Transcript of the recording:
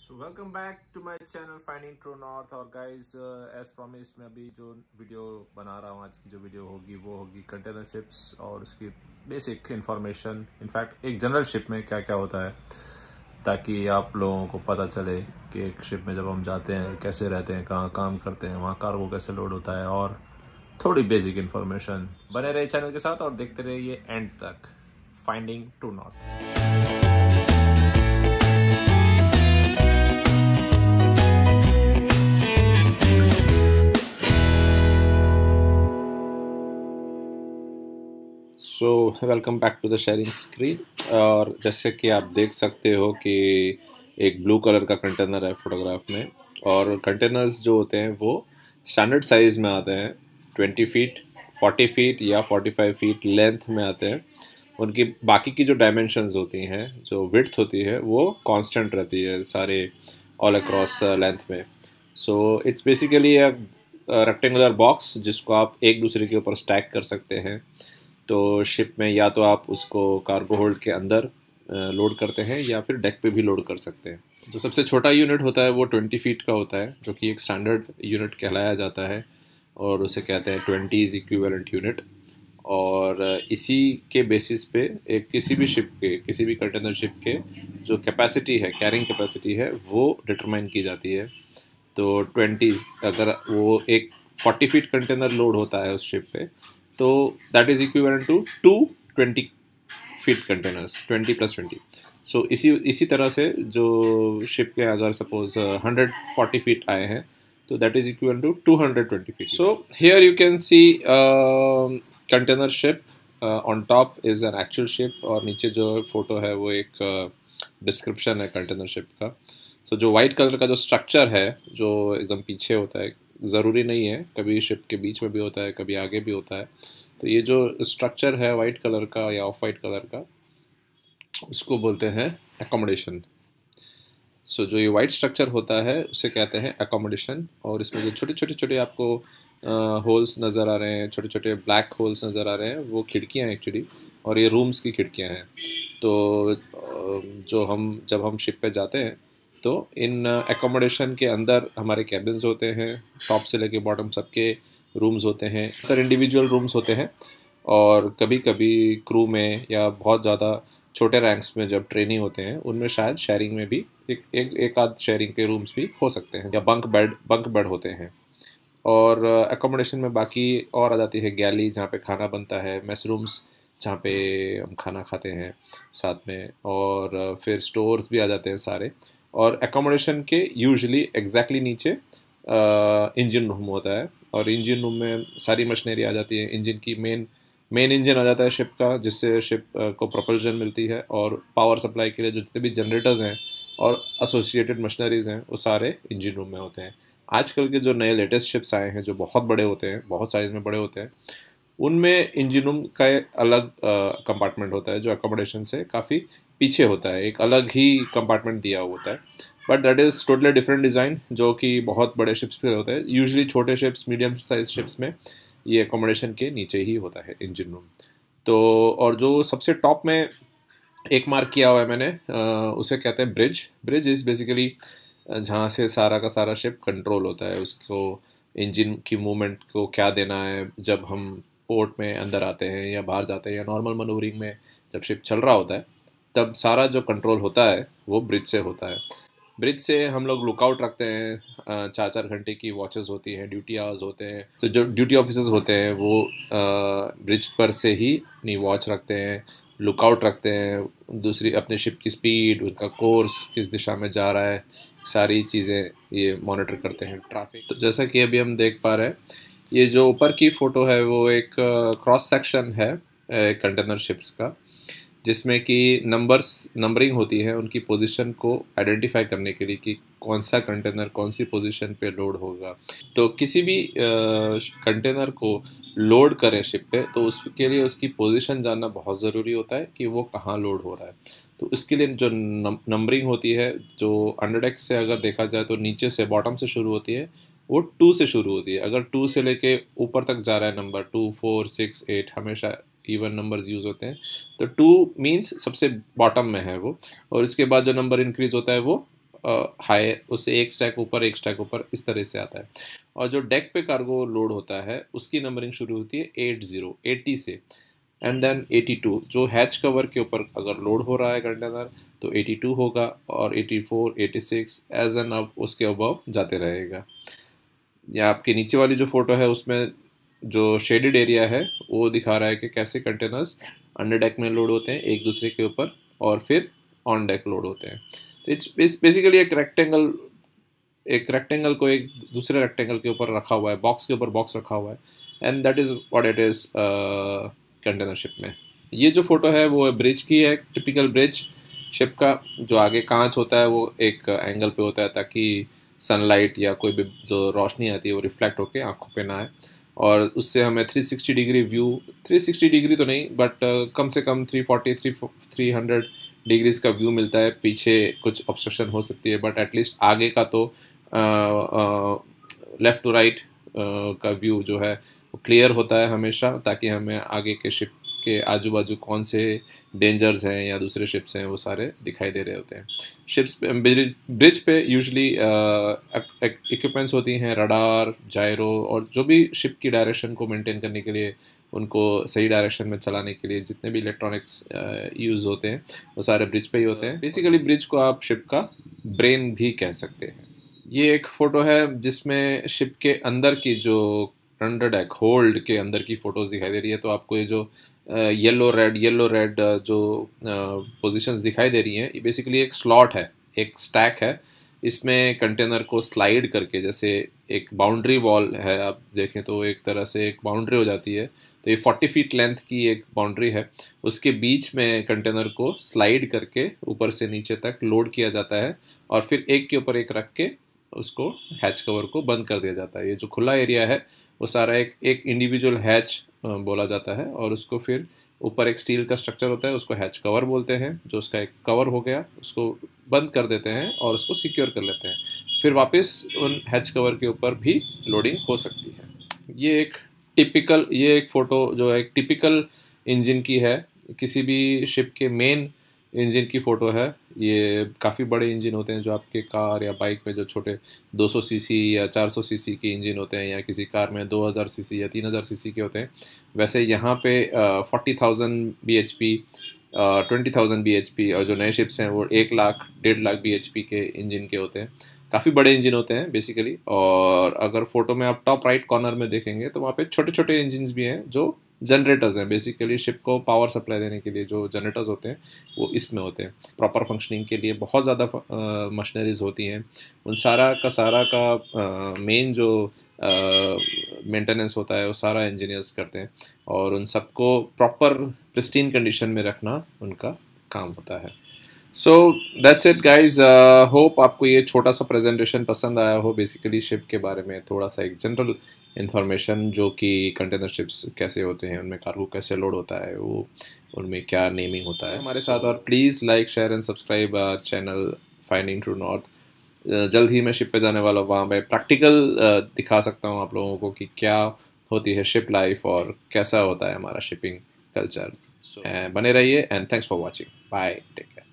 So welcome back to my channel finding true north. और guys as promised मैं अभी जो वीडियो बना रहा हूँ, आज की जो वीडियो होगी वो होगी कंटेनर शिप्स और उसकी बेसिक इंफॉर्मेशन, इनफैक्ट एक जनरल शिप में क्या क्या होता है, ताकि आप लोगों को पता चले कि एक शिप में जब हम जाते हैं कैसे रहते हैं, कहाँ काम करते हैं, वहाँ कार्गो कैसे लोड होता है, और थोड़ी बेसिक इन्फॉर्मेशन। बने रहे चैनल के साथ और देखते रहिए एंड तक। Finding true north. So welcome back to the sharing screen. और जैसे कि आप देख सकते हो कि एक ब्लू कलर का कंटेनर है फोटोग्राफ में, और कंटेनर्स जो होते हैं वो स्टैंडर्ड साइज़ में आते हैं। 20 फीट, 40 फीट या 45 फीट लेंथ में आते हैं। उनकी बाकी की जो डायमेंशंस होती हैं, जो विड्थ होती है, वो कांस्टेंट रहती है सारे ऑल अक्रॉस लेंथ में। So it's basically a rectangular box जिसको आप एक दूसरे के ऊपर स्टैक कर सकते हैं। तो शिप में या तो आप उसको कार्गो होल्ड के अंदर लोड करते हैं या फिर डेक पे भी लोड कर सकते हैं। जो सबसे छोटा यूनिट होता है वो 20 फीट का होता है, जो कि एक स्टैंडर्ड यूनिट कहलाया जाता है, और उसे कहते हैं 20 इक्विवेलेंट यूनिट। और इसी के बेसिस पे एक किसी भी शिप के, किसी भी कंटेनर शिप के जो कैपेसिटी है, कैरिंग कैपेसिटी है, वो डिटरमाइन की जाती है। तो 20, अगर वो एक 40 फीट कंटेनर लोड होता है उस शिप पे, तो that is equivalent to 20 feet containers, 20 + 20। So इसी तरह से जो शिप के अगर सपोज 140 फीट आए हैं, तो that is equivalent to 220 feet. So here you can see container ship, on top is an actual ship, और नीचे जो फोटो है वो एक डिस्क्रिप्शन है कंटेनर शिप का। सो जो वाइट कलर का जो स्ट्रक्चर है, जो एकदम पीछे होता है, ज़रूरी नहीं है, कभी शिप के बीच में भी होता है, कभी आगे भी होता है। तो ये जो स्ट्रक्चर है वाइट कलर का या ऑफ वाइट कलर का, उसको बोलते हैं एकोमोडेशन। सो जो ये वाइट स्ट्रक्चर होता है उसे कहते हैं एकोमोडेशन। और इसमें जो छोटे छोटे छोटे आपको होल्स नज़र आ रहे हैं, छोटे छोटे ब्लैक होल्स नज़र आ रहे हैं, वो खिड़कियाँ हैं एक्चुअली, और ये रूम्स की खिड़कियाँ हैं। तो जब हम शिप पे जाते हैं तो इन एकोमोडेशन के अंदर हमारे कैबिन्स होते हैं, टॉप से लेके बॉटम सबके रूम्स होते हैं, तर इंडिविजुअल रूम्स होते हैं। और कभी कभी क्रू में या बहुत ज़्यादा छोटे रैंक्स में जब ट्रेनिंग होते हैं, उनमें शायद शेयरिंग में भी एक आध शेयरिंग के रूम्स भी हो सकते हैं, या बंक बेड होते हैं। और एकोमोडेशन में बाकी और आ जाती है गैली, जहाँ पे खाना बनता है, मेस रूम्स जहाँ पे हम खाना खाते हैं साथ में, और फिर स्टोर्स भी आ जाते हैं सारे। और एकोमोडेशन के यूजुअली एग्जैक्टली नीचे इंजन रूम होता है, और इंजन रूम में सारी मशीनरी आ जाती है। इंजन की मेन इंजन आ जाता है शिप का, जिससे शिप को प्रोपल्शन मिलती है, और पावर सप्लाई के लिए जो जितने भी जनरेटर्स हैं और एसोसिएटेड मशीनरीज हैं, वो सारे इंजन रूम में होते हैं। आजकल के जो नए लेटेस्ट शिप्स आए हैं, जो बहुत बड़े होते हैं, बहुत साइज़ में बड़े होते हैं, उनमें इंजन रूम का अलग कंपार्टमेंट होता है, जो अकोमोडेशन से काफ़ी पीछे होता है, एक अलग ही कंपार्टमेंट दिया हुआ होता है। But that is totally different design, जो कि बहुत बड़े शिप्स पे होता है। यूजुअली छोटे शिप्स, मीडियम साइज शिप्स में ये अकोमोडेशन के नीचे ही होता है इंजन रूम। तो और जो सबसे टॉप में एक मार्क किया हुआ है मैंने, उसे कहते हैं ब्रिज। ब्रिज इज़ बेसिकली जहाँ से सारा का सारा शिप कंट्रोल होता है, उसको इंजन की मूवमेंट को क्या देना है, जब हम पोर्ट में अंदर आते हैं या बाहर जाते हैं, या नॉर्मल मनूवरिंग में जब शिप चल रहा होता है, तब सारा जो कंट्रोल होता है वो ब्रिज से होता है। ब्रिज से हम लोग लुकआउट रखते हैं, 4-4 घंटे की वॉचेस होती हैं, ड्यूटी आवर्स होते हैं। तो जो ड्यूटी ऑफिसर्स होते हैं वो ब्रिज पर से ही अपनी वॉच रखते हैं, लुकआउट रखते हैं, दूसरी अपने शिप की स्पीड, उनका कोर्स किस दिशा में जा रहा है, सारी चीज़ें ये मॉनिटर करते हैं। ट्रैफिक, तो जैसा कि अभी हम देख पा रहे हैं, ये जो ऊपर की फ़ोटो है वो एक क्रॉस सेक्शन है कंटेनर शिप्स का, जिसमें कि नंबरिंग होती है उनकी पोजीशन को आइडेंटिफाई करने के लिए कि कौन सा कंटेनर कौन सी पोजीशन पे लोड होगा। तो किसी भी कंटेनर को लोड करें शिप पे, तो उसके लिए उसकी पोजीशन जानना बहुत ज़रूरी होता है कि वो कहाँ लोड हो रहा है। तो इसके लिए जो नंबरिंग होती है, जो अंडर डेक से अगर देखा जाए तो नीचे से, बॉटम से शुरू होती है, वो 2 से शुरू होती है। अगर 2 से लेके ऊपर तक जा रहा है नंबर 2, 4, 6, 8, हमेशा इवन नंबर्स यूज़ होते हैं। तो 2 मीन्स सबसे बॉटम में है वो, और इसके बाद जो नंबर इंक्रीज होता है वो हाई, उससे एक स्टैक ऊपर एक स्टैक ऊपर, इस तरह से आता है। और जो डेक पे कार्गो लोड होता है उसकी नंबरिंग शुरू होती है 80 से, एंड देन 82। जो हैच कवर के ऊपर अगर लोड हो रहा है कंटेनर तो 82 होगा, और 84, 86 एज एन अब उसके अबव जाते रहेगा। या आपके नीचे वाली जो फोटो है उसमें जो शेडेड एरिया है वो दिखा रहा है कि कैसे कंटेनर्स अंडर डेक में लोड होते हैं एक दूसरे के ऊपर, और फिर ऑन डेक लोड होते हैं। तो इट्स बेसिकली एक रेक्टेंगल को एक दूसरे रेक्टेंगल के ऊपर रखा हुआ है, बॉक्स के ऊपर बॉक्स रखा हुआ है, and that is what it is container ship में। ये जो फोटो है वो ब्रिज की है, टिपिकल ब्रिज शिप का। जो आगे कांच होता है वो एक एंगल पे होता है ताकि सनलाइट या कोई भी जो रोशनी आती है वो रिफ्लेक्ट होके आंखों पे ना आए, और उससे हमें 360 डिग्री व्यू, 360 डिग्री तो नहीं बट कम से कम 300 डिग्रीज का व्यू मिलता है। पीछे कुछ ऑब्स्ट्रक्शन हो सकती है बट एटलीस्ट आगे का तो लेफ़्ट टू राइट का व्यू जो है वो क्लियर होता है हमेशा, ताकि हमें आगे के शिप के आजू बाजू कौन से डेंजर्स हैं या दूसरे शिप्स हैं वो सारे दिखाई दे रहे होते हैं। शिप्स ब्रिज पे यूजुअली इक्विपमेंट्स होती हैं, रडार, जायरो, और जो भी शिप की डायरेक्शन को मेंटेन करने के लिए, उनको सही डायरेक्शन में चलाने के लिए जितने भी इलेक्ट्रॉनिक्स यूज़ होते हैं वो सारे ब्रिज पे ही होते हैं। बेसिकली ब्रिज को आप शिप का ब्रेन भी कह सकते हैं। ये एक फ़ोटो है जिसमें शिप के अंदर की जो अंडर डेक होल्ड के अंदर की फ़ोटोज़ दिखाई दे रही है। तो आपको ये जो येलो रेड जो पोजीशंस दिखाई दे रही हैं, ये बेसिकली एक स्लॉट है, एक स्टैक है। इसमें कंटेनर को स्लाइड करके, जैसे एक बाउंड्री वॉल है, आप देखें तो एक तरह से एक बाउंड्री हो जाती है। तो ये 40 फीट लेंथ की एक बाउंड्री है, उसके बीच में कंटेनर को स्लाइड करके ऊपर से नीचे तक लोड किया जाता है, और फिर एक के ऊपर एक रख के उसको हैच कवर को बंद कर दिया जाता है। ये जो खुला एरिया है वो सारा एक इंडिविजुअल हैच बोला जाता है, और उसको फिर ऊपर एक स्टील का स्ट्रक्चर होता है, उसको हैच कवर बोलते हैं। जो उसका एक कवर हो गया उसको बंद कर देते हैं और उसको सिक्योर कर लेते हैं, फिर वापस उन हैच कवर के ऊपर भी लोडिंग हो सकती है। ये एक फ़ोटो जो है एक टिपिकल इंजन की है, किसी भी शिप के मेन इंजन की फ़ोटो है। ये काफ़ी बड़े इंजन होते हैं जो आपके कार या बाइक में जो छोटे 200 सीसी या 400 सीसी के इंजन होते हैं, या किसी कार में 2000 सीसी या 3000 सीसी के होते हैं। वैसे यहाँ पे 40,000 bhp, 20,000 bhp, और जो नए शिप्स हैं वो 1 लाख 1.5 लाख bhp के इंजन के होते हैं। काफ़ी बड़े इंजन होते हैं बेसिकली। और अगर फोटो में आप टॉप राइट कॉर्नर में देखेंगे तो वहाँ पे छोटे छोटे इंजन्स भी हैं जो जनरेटर्स हैं। बेसिकली शिप को पावर सप्लाई देने के लिए जो जनरेटर्स होते हैं वो इसमें होते हैं। प्रॉपर फंक्शनिंग के लिए बहुत ज़्यादा मशीनरीज होती हैं। उन सारा का मेन जो मेंटेनेंस होता है वो सारा इंजीनियर्स करते हैं, और उन सबको प्रॉपर प्रिस्टीन कंडीशन में रखना उनका काम होता है। So that's it guys. Hope आपको ये छोटा सा प्रेजेंटेशन पसंद आया हो। बेसिकली शिप के बारे में थोड़ा सा एक जनरल इन्फॉर्मेशन, जो कि कंटेनर शिप्स कैसे होते हैं, उनमें कार्गो कैसे लोड होता है, वो उनमें क्या नेमिंग होता है हमारे साथ। और please like, share and subscribe our channel finding true north. जल्द ही मैं शिप पे जाने वाला हूँ, वहाँ मैं प्रैक्टिकल दिखा सकता हूँ आप लोगों को कि क्या होती है शिप लाइफ और कैसा होता है हमारा शिपिंग कल्चर। बने रहिए and thanks for watching. Bye, take care.